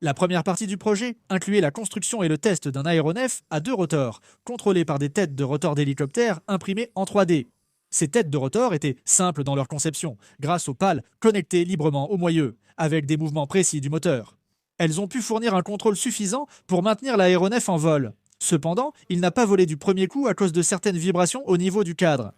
La première partie du projet incluait la construction et le test d'un aéronef à 2 rotors, contrôlé par des têtes de rotors d'hélicoptères imprimées en 3D. Ces têtes de rotor étaient simples dans leur conception, grâce aux pales connectées librement au moyeu, avec des mouvements précis du moteur. Elles ont pu fournir un contrôle suffisant pour maintenir l'aéronef en vol. Cependant, il n'a pas volé du premier coup à cause de certaines vibrations au niveau du cadre.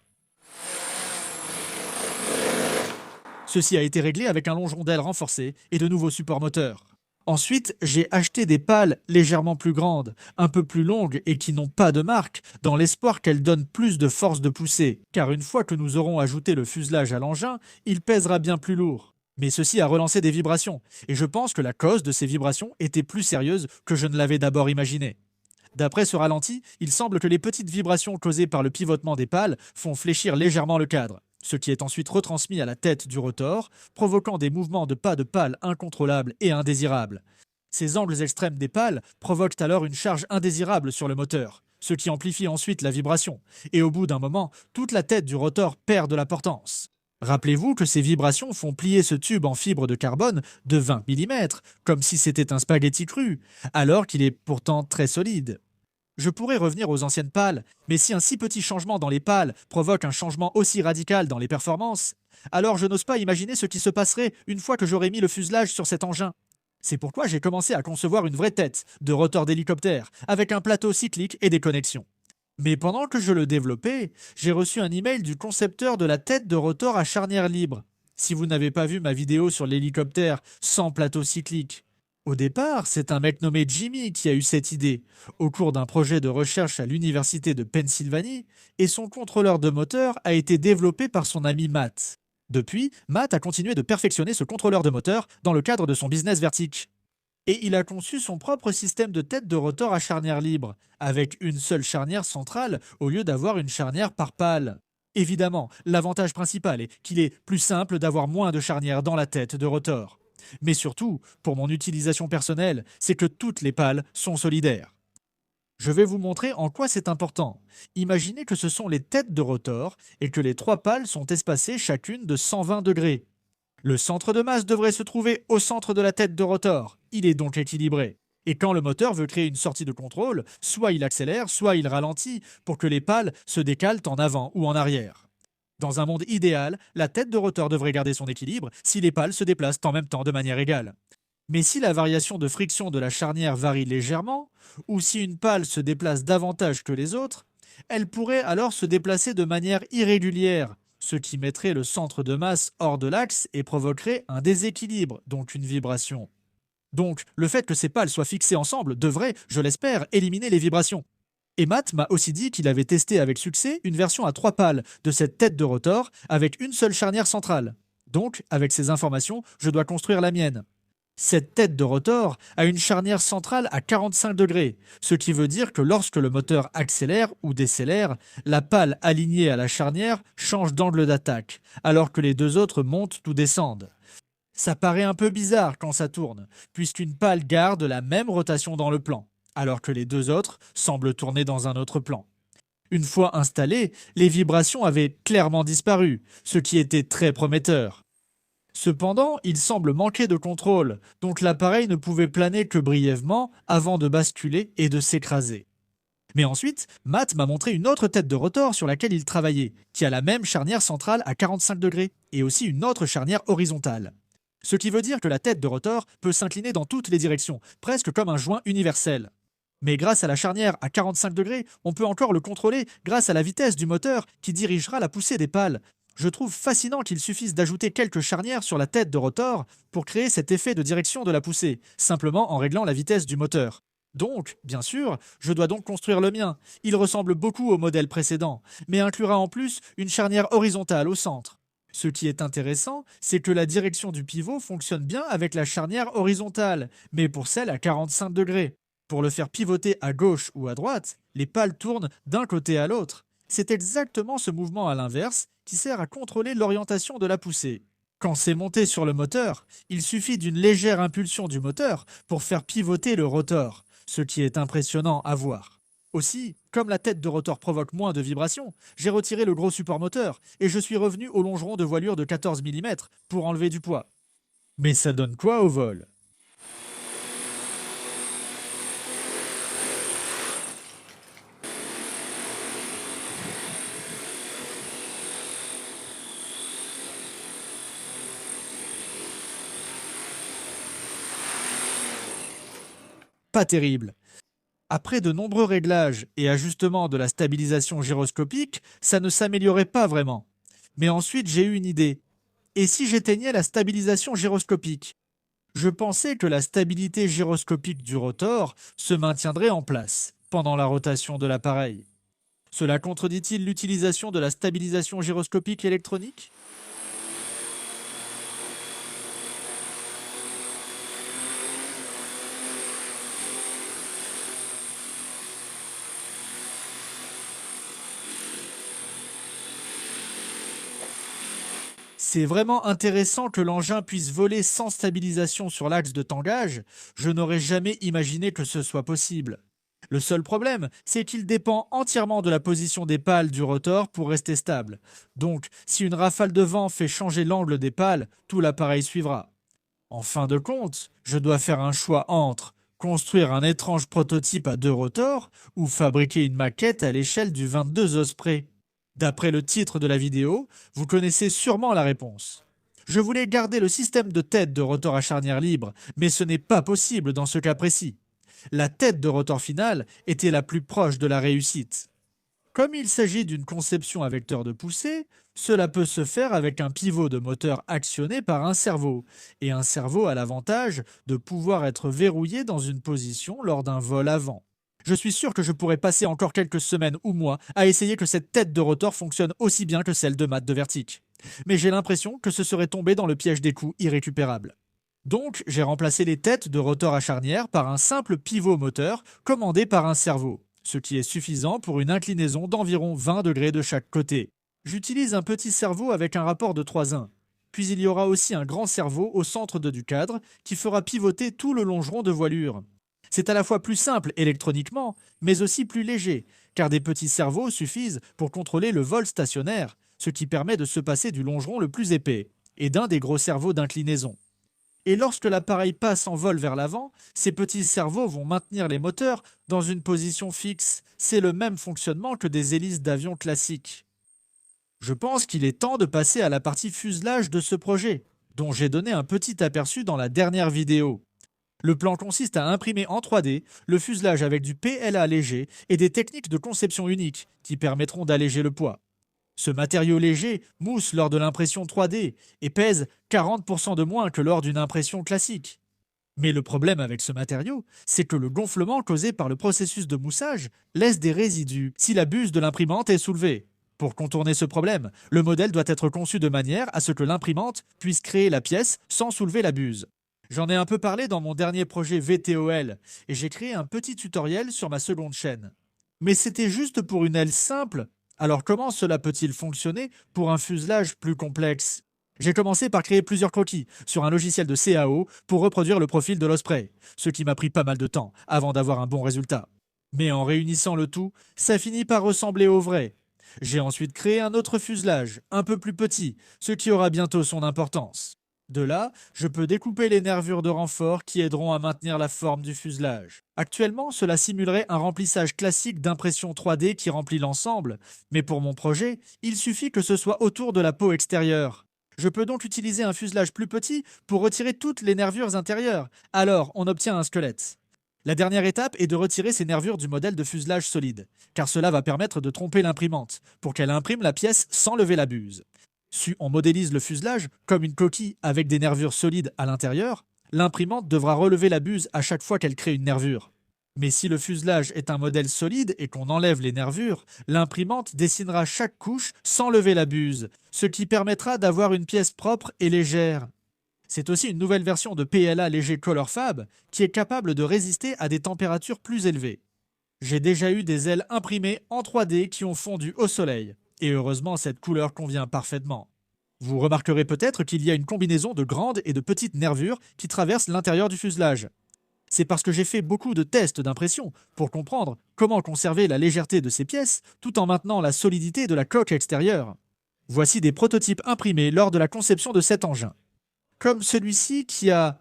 Ceci a été réglé avec un longeron d'aile renforcé et de nouveaux supports moteurs. Ensuite, j'ai acheté des pales légèrement plus grandes, un peu plus longues et qui n'ont pas de marque, dans l'espoir qu'elles donnent plus de force de poussée, car une fois que nous aurons ajouté le fuselage à l'engin, il pèsera bien plus lourd. Mais ceci a relancé des vibrations, et je pense que la cause de ces vibrations était plus sérieuse que je ne l'avais d'abord imaginé. D'après ce ralenti, il semble que les petites vibrations causées par le pivotement des pales font fléchir légèrement le cadre, ce qui est ensuite retransmis à la tête du rotor, provoquant des mouvements de pas de pales incontrôlables et indésirables. Ces angles extrêmes des pales provoquent alors une charge indésirable sur le moteur, ce qui amplifie ensuite la vibration, et au bout d'un moment, toute la tête du rotor perd de la portance. Rappelez-vous que ces vibrations font plier ce tube en fibre de carbone de 20 mm, comme si c'était un spaghetti cru, alors qu'il est pourtant très solide. Je pourrais revenir aux anciennes pales, mais si un si petit changement dans les pales provoque un changement aussi radical dans les performances, alors je n'ose pas imaginer ce qui se passerait une fois que j'aurai mis le fuselage sur cet engin. C'est pourquoi j'ai commencé à concevoir une vraie tête de rotor d'hélicoptère, avec un plateau cyclique et des connexions. Mais pendant que je le développais, j'ai reçu un email du concepteur de la tête de rotor à charnière libre. Si vous n'avez pas vu ma vidéo sur l'hélicoptère sans plateau cyclique, au départ, c'est un mec nommé Jimmy qui a eu cette idée, au cours d'un projet de recherche à l'université de Pennsylvanie, et son contrôleur de moteur a été développé par son ami Matt. Depuis, Matt a continué de perfectionner ce contrôleur de moteur dans le cadre de son business Vertic. Et il a conçu son propre système de tête de rotor à charnière libre, avec une seule charnière centrale au lieu d'avoir une charnière par pale. Évidemment, l'avantage principal est qu'il est plus simple d'avoir moins de charnières dans la tête de rotor. Mais surtout, pour mon utilisation personnelle, c'est que toutes les pales sont solidaires. Je vais vous montrer en quoi c'est important. Imaginez que ce sont les têtes de rotor et que les 3 pales sont espacées chacune de 120 degrés. Le centre de masse devrait se trouver au centre de la tête de rotor. Il est donc équilibré. Et quand le moteur veut créer une sortie de contrôle, soit il accélère, soit il ralentit pour que les pales se décalent en avant ou en arrière. Dans un monde idéal, la tête de rotor devrait garder son équilibre si les pales se déplacent en même temps de manière égale. Mais si la variation de friction de la charnière varie légèrement, ou si une pale se déplace davantage que les autres, elle pourrait alors se déplacer de manière irrégulière, ce qui mettrait le centre de masse hors de l'axe et provoquerait un déséquilibre, donc une vibration. Donc, le fait que ces pales soient fixées ensemble devrait, je l'espère, éliminer les vibrations. Et Matt m'a aussi dit qu'il avait testé avec succès une version à 3 pales de cette tête de rotor avec une seule charnière centrale. Donc, avec ces informations, je dois construire la mienne. Cette tête de rotor a une charnière centrale à 45 degrés, ce qui veut dire que lorsque le moteur accélère ou décélère, la pale alignée à la charnière change d'angle d'attaque, alors que les 2 autres montent ou descendent. Ça paraît un peu bizarre quand ça tourne, puisqu'une pale garde la même rotation dans le plan, alors que les 2 autres semblent tourner dans un autre plan. Une fois installées, les vibrations avaient clairement disparu, ce qui était très prometteur. Cependant, il semble manquer de contrôle, donc l'appareil ne pouvait planer que brièvement avant de basculer et de s'écraser. Mais ensuite, Matt m'a montré une autre tête de rotor sur laquelle il travaillait, qui a la même charnière centrale à 45 degrés, et aussi une autre charnière horizontale. Ce qui veut dire que la tête de rotor peut s'incliner dans toutes les directions, presque comme un joint universel. Mais grâce à la charnière à 45 degrés, on peut encore le contrôler grâce à la vitesse du moteur qui dirigera la poussée des pales. Je trouve fascinant qu'il suffise d'ajouter quelques charnières sur la tête de rotor pour créer cet effet de direction de la poussée, simplement en réglant la vitesse du moteur. Donc, bien sûr, je dois donc construire le mien. Il ressemble beaucoup au modèle précédent, mais inclura en plus une charnière horizontale au centre. Ce qui est intéressant, c'est que la direction du pivot fonctionne bien avec la charnière horizontale, mais pour celle à 45 degrés. Pour le faire pivoter à gauche ou à droite, les pales tournent d'un côté à l'autre. C'est exactement ce mouvement à l'inverse qui sert à contrôler l'orientation de la poussée. Quand c'est monté sur le moteur, il suffit d'une légère impulsion du moteur pour faire pivoter le rotor, ce qui est impressionnant à voir. Aussi, comme la tête de rotor provoque moins de vibrations, j'ai retiré le gros support moteur et je suis revenu au longeron de voilure de 14 mm pour enlever du poids. Mais ça donne quoi au vol? pas terrible. Après de nombreux réglages et ajustements de la stabilisation gyroscopique, ça ne s'améliorait pas vraiment. Mais ensuite, j'ai eu une idée. Et si j'éteignais la stabilisation gyroscopique? Je pensais que la stabilité gyroscopique du rotor se maintiendrait en place pendant la rotation de l'appareil. Cela contredit-il l'utilisation de la stabilisation gyroscopique électronique? C'est vraiment intéressant que l'engin puisse voler sans stabilisation sur l'axe de tangage. Je n'aurais jamais imaginé que ce soit possible. Le seul problème, c'est qu'il dépend entièrement de la position des pales du rotor pour rester stable. Donc, si une rafale de vent fait changer l'angle des pales, tout l'appareil suivra. En fin de compte, je dois faire un choix entre construire un étrange prototype à deux rotors ou fabriquer une maquette à l'échelle du 22 Osprey. D'après le titre de la vidéo, vous connaissez sûrement la réponse. Je voulais garder le système de tête de rotor à charnière libre, mais ce n'est pas possible dans ce cas précis. La tête de rotor finale était la plus proche de la réussite. Comme il s'agit d'une conception à vecteur de poussée, cela peut se faire avec un pivot de moteur actionné par un servo, et un servo a l'avantage de pouvoir être verrouillé dans une position lors d'un vol avant. Je suis sûr que je pourrais passer encore quelques semaines ou mois à essayer que cette tête de rotor fonctionne aussi bien que celle de Matt de Vertic. Mais j'ai l'impression que ce serait tombé dans le piège des coûts irrécupérables. Donc, j'ai remplacé les têtes de rotor à charnière par un simple pivot moteur commandé par un servo, ce qui est suffisant pour une inclinaison d'environ 20 degrés de chaque côté. J'utilise un petit servo avec un rapport de 3:1. Puis il y aura aussi un grand servo au centre du cadre qui fera pivoter tout le longeron de voilure. C'est à la fois plus simple électroniquement, mais aussi plus léger, car des petits servos suffisent pour contrôler le vol stationnaire, ce qui permet de se passer du longeron le plus épais, et d'un des gros servos d'inclinaison. Et lorsque l'appareil passe en vol vers l'avant, ces petits servos vont maintenir les moteurs dans une position fixe. C'est le même fonctionnement que des hélices d'avion classiques. Je pense qu'il est temps de passer à la partie fuselage de ce projet, dont j'ai donné un petit aperçu dans la dernière vidéo. Le plan consiste à imprimer en 3D le fuselage avec du PLA léger et des techniques de conception uniques qui permettront d'alléger le poids. Ce matériau léger mousse lors de l'impression 3D et pèse 40% de moins que lors d'une impression classique. Mais le problème avec ce matériau, c'est que le gonflement causé par le processus de moussage laisse des résidus si la buse de l'imprimante est soulevée. Pour contourner ce problème, le modèle doit être conçu de manière à ce que l'imprimante puisse créer la pièce sans soulever la buse. J'en ai un peu parlé dans mon dernier projet VTOL et j'ai créé un petit tutoriel sur ma seconde chaîne. Mais c'était juste pour une aile simple. Alors comment cela peut-il fonctionner pour un fuselage plus complexe? J'ai commencé par créer plusieurs croquis sur un logiciel de CAO pour reproduire le profil de l'Osprey, ce qui m'a pris pas mal de temps avant d'avoir un bon résultat. Mais en réunissant le tout, ça finit par ressembler au vrai. J'ai ensuite créé un autre fuselage, un peu plus petit, ce qui aura bientôt son importance. De là, je peux découper les nervures de renfort qui aideront à maintenir la forme du fuselage. Actuellement, cela simulerait un remplissage classique d'impression 3D qui remplit l'ensemble, mais pour mon projet, il suffit que ce soit autour de la peau extérieure. Je peux donc utiliser un fuselage plus petit pour retirer toutes les nervures intérieures. Alors, on obtient un squelette. La dernière étape est de retirer ces nervures du modèle de fuselage solide, car cela va permettre de tromper l'imprimante, pour qu'elle imprime la pièce sans lever la buse. Si on modélise le fuselage comme une coquille avec des nervures solides à l'intérieur, l'imprimante devra relever la buse à chaque fois qu'elle crée une nervure. Mais si le fuselage est un modèle solide et qu'on enlève les nervures, l'imprimante dessinera chaque couche sans lever la buse, ce qui permettra d'avoir une pièce propre et légère. C'est aussi une nouvelle version de PLA léger Color Fab qui est capable de résister à des températures plus élevées. J'ai déjà eu des ailes imprimées en 3D qui ont fondu au soleil. Et heureusement, cette couleur convient parfaitement. Vous remarquerez peut-être qu'il y a une combinaison de grandes et de petites nervures qui traversent l'intérieur du fuselage. C'est parce que j'ai fait beaucoup de tests d'impression pour comprendre comment conserver la légèreté de ces pièces tout en maintenant la solidité de la coque extérieure. Voici des prototypes imprimés lors de la conception de cet engin. Comme celui-ci qui a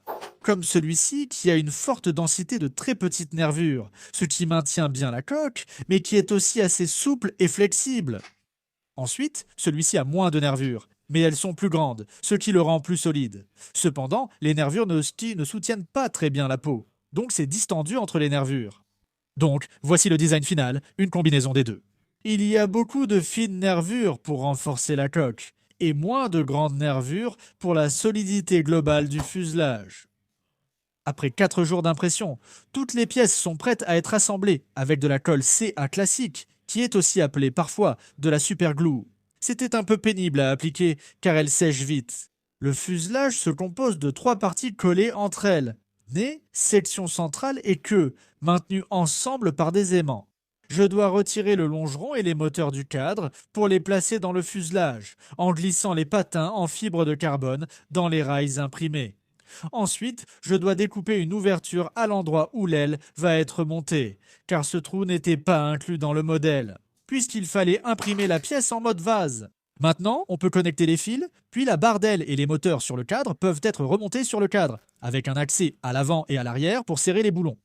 une forte densité de très petites nervures, ce qui maintient bien la coque, mais qui est aussi assez souple et flexible. Ensuite, celui-ci a moins de nervures, mais elles sont plus grandes, ce qui le rend plus solide. Cependant, les nervures ne soutiennent pas très bien la peau. donc c'est distendu entre les nervures. Donc, voici le design final, une combinaison des deux. Il y a beaucoup de fines nervures pour renforcer la coque, et moins de grandes nervures pour la solidité globale du fuselage. Après 4 jours d'impression, toutes les pièces sont prêtes à être assemblées avec de la colle CA classique, qui est aussi appelée parfois de la superglue. C'était un peu pénible à appliquer car elle sèche vite. Le fuselage se compose de 3 parties collées entre elles, nez, section centrale et queue, maintenues ensemble par des aimants. Je dois retirer le longeron et les moteurs du cadre pour les placer dans le fuselage, en glissant les patins en fibre de carbone dans les rails imprimés. Ensuite, je dois découper une ouverture à l'endroit où l'aile va être montée, car ce trou n'était pas inclus dans le modèle, puisqu'il fallait imprimer la pièce en mode vase. Maintenant, on peut connecter les fils, puis la barre d'aile et les moteurs sur le cadre peuvent être remontés sur le cadre, avec un accès à l'avant et à l'arrière pour serrer les boulons.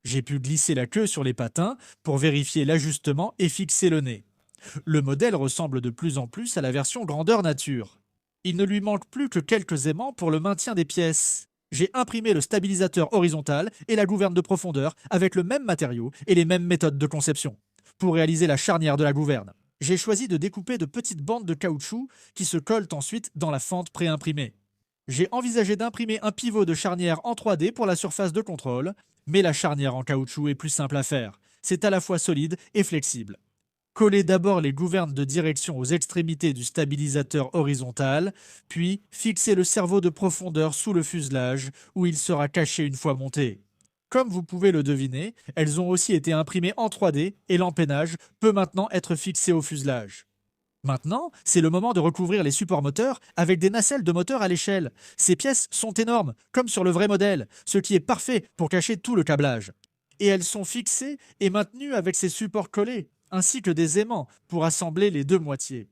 J'ai pu glisser la queue sur les patins pour vérifier l'ajustement et fixer le nez. Le modèle ressemble de plus en plus à la version grandeur nature. Il ne lui manque plus que quelques aimants pour le maintien des pièces. J'ai imprimé le stabilisateur horizontal et la gouverne de profondeur avec le même matériau et les mêmes méthodes de conception. Pour réaliser la charnière de la gouverne, j'ai choisi de découper de petites bandes de caoutchouc qui se collent ensuite dans la fente préimprimée. J'ai envisagé d'imprimer un pivot de charnière en 3D pour la surface de contrôle, mais la charnière en caoutchouc est plus simple à faire. C'est à la fois solide et flexible. Coller d'abord les gouvernes de direction aux extrémités du stabilisateur horizontal, puis fixer le cerveau de profondeur sous le fuselage, où il sera caché une fois monté. Comme vous pouvez le deviner, elles ont aussi été imprimées en 3D et l'empennage peut maintenant être fixé au fuselage. Maintenant, c'est le moment de recouvrir les supports moteurs avec des nacelles de moteur à l'échelle. Ces pièces sont énormes, comme sur le vrai modèle, ce qui est parfait pour cacher tout le câblage. Et elles sont fixées et maintenues avec ces supports collés, ainsi que des aimants pour assembler les deux moitiés.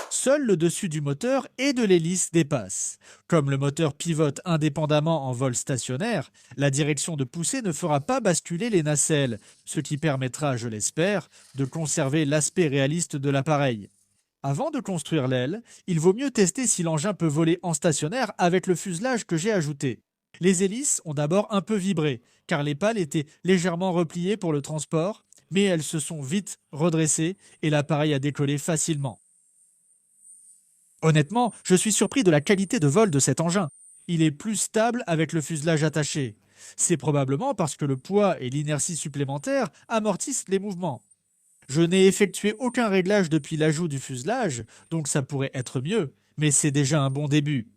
Seul le dessus du moteur et de l'hélice dépasse. Comme le moteur pivote indépendamment en vol stationnaire, la direction de poussée ne fera pas basculer les nacelles, ce qui permettra, je l'espère, de conserver l'aspect réaliste de l'appareil. Avant de construire l'aile, il vaut mieux tester si l'engin peut voler en stationnaire avec le fuselage que j'ai ajouté. Les hélices ont d'abord un peu vibré, car les pales étaient légèrement repliées pour le transport, mais elles se sont vite redressées et l'appareil a décollé facilement. Honnêtement, je suis surpris de la qualité de vol de cet engin. Il est plus stable avec le fuselage attaché. C'est probablement parce que le poids et l'inertie supplémentaire amortissent les mouvements. Je n'ai effectué aucun réglage depuis l'ajout du fuselage, donc ça pourrait être mieux, mais c'est déjà un bon début.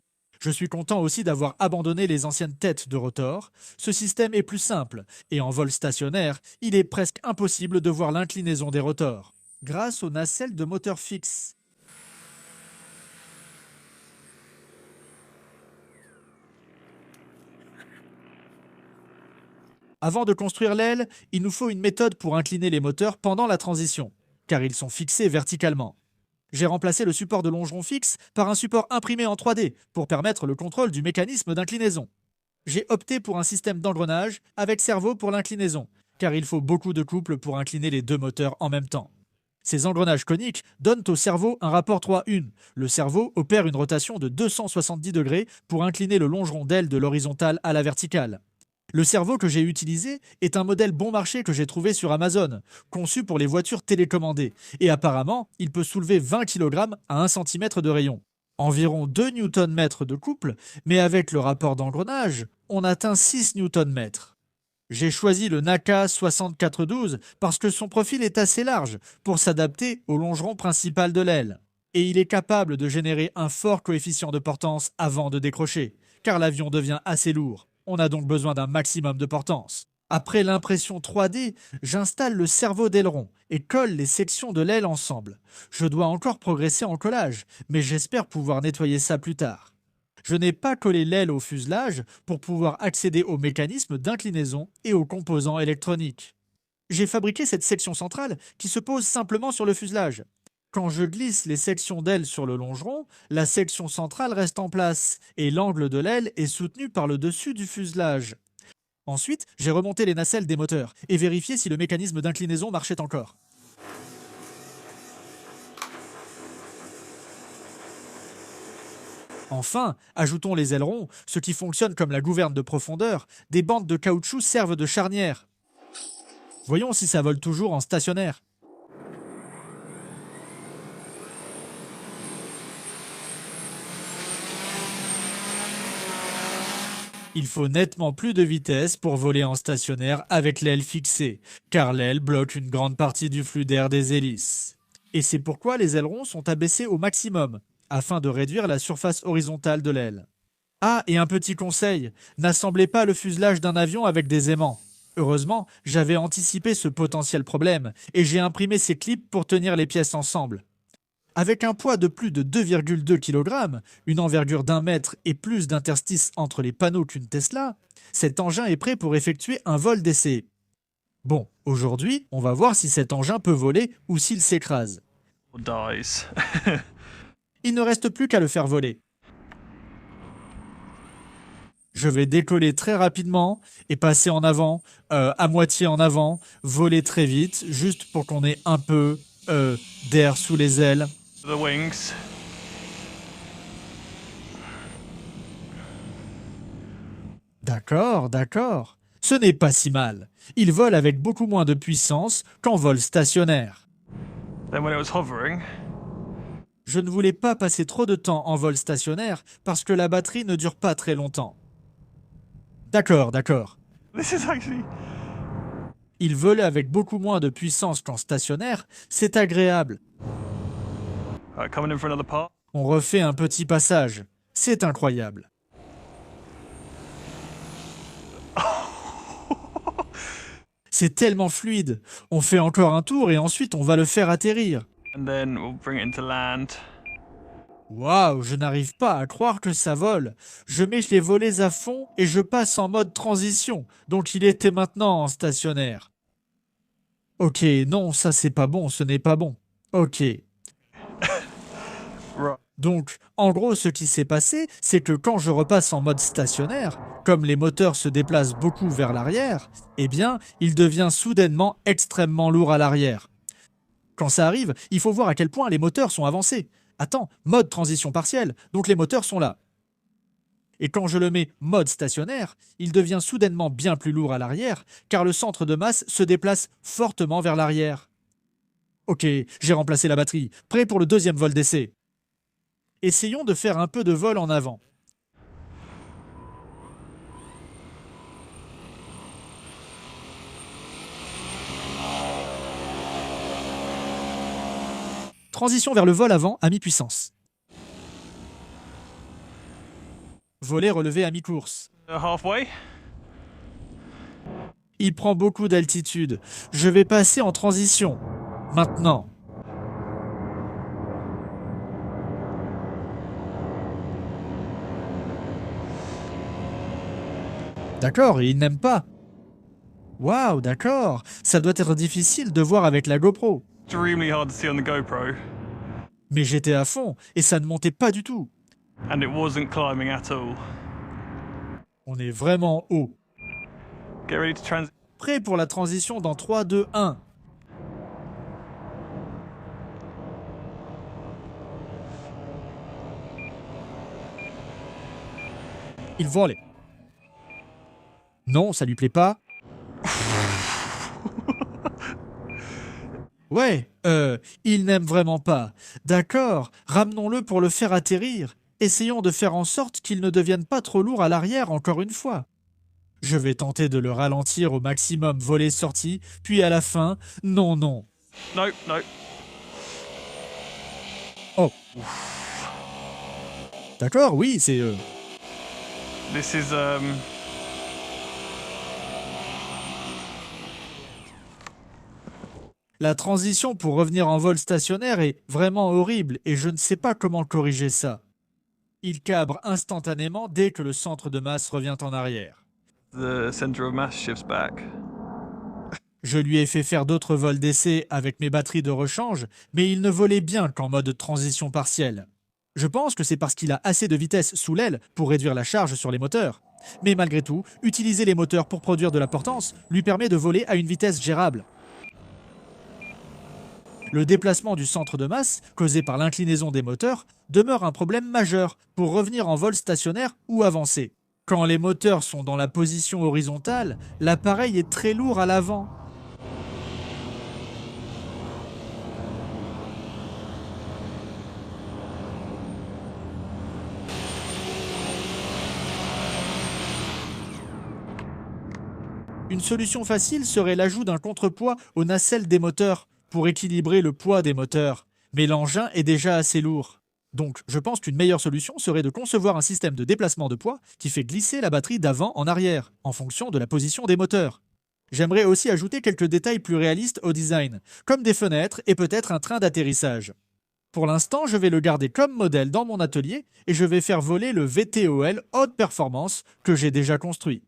Je suis content aussi d'avoir abandonné les anciennes têtes de rotor. Ce système est plus simple, et en vol stationnaire, il est presque impossible de voir l'inclinaison des rotors, grâce aux nacelles de moteur fixe. Avant de construire l'aile, il nous faut une méthode pour incliner les moteurs pendant la transition, car ils sont fixés verticalement. J'ai remplacé le support de longeron fixe par un support imprimé en 3D pour permettre le contrôle du mécanisme d'inclinaison. J'ai opté pour un système d'engrenage avec cerveau pour l'inclinaison, car il faut beaucoup de couple pour incliner les deux moteurs en même temps. Ces engrenages coniques donnent au cerveau un rapport 3-1. Le cerveau opère une rotation de 270 degrés pour incliner le longeron d'aile de l'horizontale à la verticale. Le cerveau que j'ai utilisé est un modèle bon marché que j'ai trouvé sur Amazon, conçu pour les voitures télécommandées, et apparemment, il peut soulever 20 kg à 1 cm de rayon. Environ 2 Nm de couple, mais avec le rapport d'engrenage, on atteint 6 Nm. J'ai choisi le NACA 6412 parce que son profil est assez large pour s'adapter au longeron principal de l'aile. Et il est capable de générer un fort coefficient de portance avant de décrocher, car l'avion devient assez lourd. On a donc besoin d'un maximum de portance. Après l'impression 3D, j'installe le cerveau d'aileron et colle les sections de l'aile ensemble. Je dois encore progresser en collage, mais j'espère pouvoir nettoyer ça plus tard. Je n'ai pas collé l'aile au fuselage pour pouvoir accéder au mécanisme d'inclinaison et aux composants électroniques. J'ai fabriqué cette section centrale qui se pose simplement sur le fuselage. Quand je glisse les sections d'aile sur le longeron, la section centrale reste en place et l'angle de l'aile est soutenu par le dessus du fuselage. Ensuite, j'ai remonté les nacelles des moteurs et vérifié si le mécanisme d'inclinaison marchait encore. Enfin, ajoutons les ailerons, ce qui fonctionne comme la gouverne de profondeur, des bandes de caoutchouc servent de charnière. Voyons si ça vole toujours en stationnaire. Il faut nettement plus de vitesse pour voler en stationnaire avec l'aile fixée, car l'aile bloque une grande partie du flux d'air des hélices. Et c'est pourquoi les ailerons sont abaissés au maximum, afin de réduire la surface horizontale de l'aile. Ah, et un petit conseil, n'assemblez pas le fuselage d'un avion avec des aimants. Heureusement, j'avais anticipé ce potentiel problème, et j'ai imprimé ces clips pour tenir les pièces ensemble. Avec un poids de plus de 2,2 kg, une envergure d'1 mètre et plus d'interstices entre les panneaux qu'une Tesla, cet engin est prêt pour effectuer un vol d'essai. Bon, aujourd'hui, on va voir si cet engin peut voler ou s'il s'écrase. Dies. Il ne reste plus qu'à le faire voler. Je vais décoller très rapidement et passer en avant, à moitié en avant, voler très vite, juste pour qu'on ait un peu d'air sous les ailes. The wings. D'accord, d'accord. Ce n'est pas si mal. Il vole avec beaucoup moins de puissance qu'en vol stationnaire. Then when it was hovering, Je ne voulais pas passer trop de temps en vol stationnaire parce que la batterie ne dure pas très longtemps. D'accord, d'accord. this is actually... Il volait avec beaucoup moins de puissance qu'en stationnaire, c'est agréable. Alright, coming in for another part. On refait un petit passage. C'est incroyable. C'est tellement fluide. On fait encore un tour et ensuite on va le faire atterrir. And then we'll bring it into land. Waouh, je n'arrive pas à croire que ça vole. Je mets les volets à fond et je passe en mode transition. Donc il était maintenant en stationnaire. Ok, non, ça c'est pas bon, ce n'est pas bon. Ok. Right. Donc, en gros, ce qui s'est passé, c'est que quand je repasse en mode stationnaire, comme les moteurs se déplacent beaucoup vers l'arrière, eh bien, il devient soudainement extrêmement lourd à l'arrière. Quand ça arrive, il faut voir à quel point les moteurs sont avancés. Attends, mode transition partielle, donc les moteurs sont là. Et quand je le mets mode stationnaire, il devient soudainement bien plus lourd à l'arrière, car le centre de masse se déplace fortement vers l'arrière. Ok, j'ai remplacé la batterie, prêt pour le deuxième vol d'essai. Essayons de faire un peu de vol en avant. Transition vers le vol avant à mi-puissance. Volet relevé à mi-course. Halfway. Il prend beaucoup d'altitude. Je vais passer en transition. Maintenant. D'accord, et il n'aime pas. Waouh, d'accord. Ça doit être difficile de voir avec la GoPro. Extremely hard to see on the GoPro. Mais j'étais à fond et ça ne montait pas du tout. And it wasn't climbing at all. On est vraiment haut. Get ready to transit. Prêt pour la transition dans 3, 2, 1. Il vole. Non, ça lui plaît pas. Ouais, il n'aime vraiment pas. D'accord, ramenons-le pour le faire atterrir. Essayons de faire en sorte qu'il ne devienne pas trop lourd à l'arrière encore une fois. Je vais tenter de le ralentir au maximum volet-sortie, puis à la fin, non, non. No, no. Oh. D'accord, oui, c'est... This is La transition pour revenir en vol stationnaire est vraiment horrible et je ne sais pas comment corriger ça. Il cabre instantanément dès que le centre de masse revient en arrière. the center of mass shifts back. Je lui ai fait faire d'autres vols d'essai avec mes batteries de rechange, mais il ne volait bien qu'en mode transition partielle. Je pense que c'est parce qu'il a assez de vitesse sous l'aile pour réduire la charge sur les moteurs. Mais malgré tout, utiliser les moteurs pour produire de la portance lui permet de voler à une vitesse gérable. Le déplacement du centre de masse, causé par l'inclinaison des moteurs, demeure un problème majeur pour revenir en vol stationnaire ou avancé. Quand les moteurs sont dans la position horizontale, l'appareil est très lourd à l'avant. Une solution facile serait l'ajout d'un contrepoids aux nacelles des moteurs pour équilibrer le poids des moteurs. Mais l'engin est déjà assez lourd. Donc, je pense qu'une meilleure solution serait de concevoir un système de déplacement de poids qui fait glisser la batterie d'avant en arrière, en fonction de la position des moteurs. J'aimerais aussi ajouter quelques détails plus réalistes au design, comme des fenêtres et peut-être un train d'atterrissage. Pour l'instant, je vais le garder comme modèle dans mon atelier et je vais faire voler le VTOL Haute Performance que j'ai déjà construit.